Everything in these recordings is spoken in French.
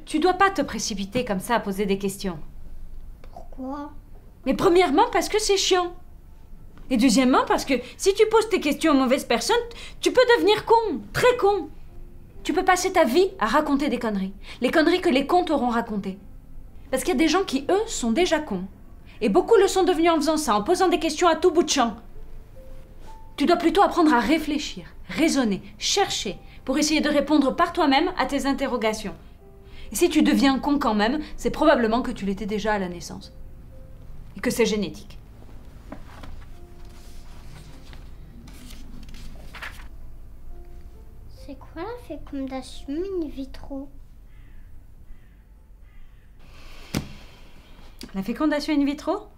Tu dois pas te précipiter comme ça à poser des questions. Pourquoi? Mais premièrement, parce que c'est chiant. Et deuxièmement, parce que si tu poses tes questions aux mauvaises personnes, tu peux devenir con, très con. Tu peux passer ta vie à raconter des conneries. Les conneries que les cons t'auront racontées. Parce qu'il y a des gens qui, eux, sont déjà cons. Et beaucoup le sont devenus en faisant ça, en posant des questions à tout bout de champ. Tu dois plutôt apprendre à réfléchir, raisonner, chercher, pour essayer de répondre par toi-même à tes interrogations. Et si tu deviens con quand même, c'est probablement que tu l'étais déjà à la naissance. Et que c'est génétique. C'est quoi la fécondation in vitro? La fécondation in vitro?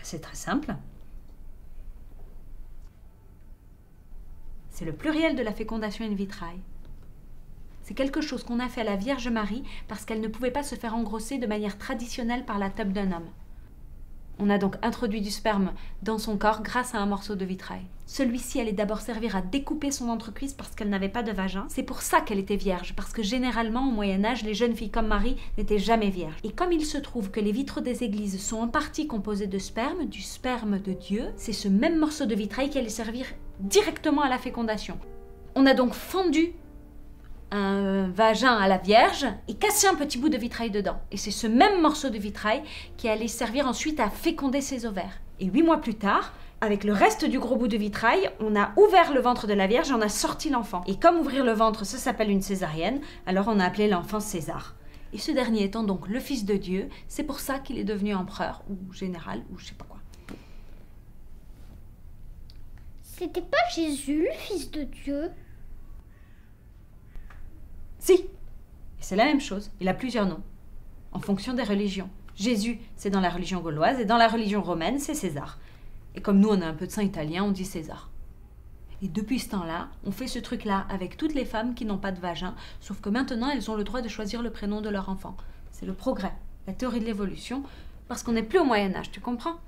C'est très simple. C'est le pluriel de la fécondation in vitrae. C'est quelque chose qu'on a fait à la Vierge Marie parce qu'elle ne pouvait pas se faire engrosser de manière traditionnelle par la tube d'un homme. On a donc introduit du sperme dans son corps grâce à un morceau de vitrail. Celui-ci allait d'abord servir à découper son entrecuisse parce qu'elle n'avait pas de vagin. C'est pour ça qu'elle était vierge, parce que généralement au Moyen-Âge, les jeunes filles comme Marie n'étaient jamais vierges. Et comme il se trouve que les vitraux des églises sont en partie composés de sperme, du sperme de Dieu, c'est ce même morceau de vitrail qui allait servir directement à la fécondation. On a donc fendu un vagin à la Vierge et cassé un petit bout de vitrail dedans. Et c'est ce même morceau de vitrail qui allait servir ensuite à féconder ses ovaires. Et 8 mois plus tard, avec le reste du gros bout de vitrail, on a ouvert le ventre de la Vierge et on a sorti l'enfant. Et comme ouvrir le ventre, ça s'appelle une césarienne, alors on a appelé l'enfant César. Et ce dernier étant donc le fils de Dieu, c'est pour ça qu'il est devenu empereur, ou général, ou je sais pas quoi. C'était pas Jésus, le fils de Dieu? Si, et c'est la même chose, il a plusieurs noms, en fonction des religions. Jésus, c'est dans la religion gauloise, et dans la religion romaine, c'est César. Et comme nous, on a un peu de sang italien, on dit César. Et depuis ce temps-là, on fait ce truc-là avec toutes les femmes qui n'ont pas de vagin, sauf que maintenant, elles ont le droit de choisir le prénom de leur enfant. C'est le progrès, la théorie de l'évolution, parce qu'on n'est plus au Moyen-Âge, tu comprends ?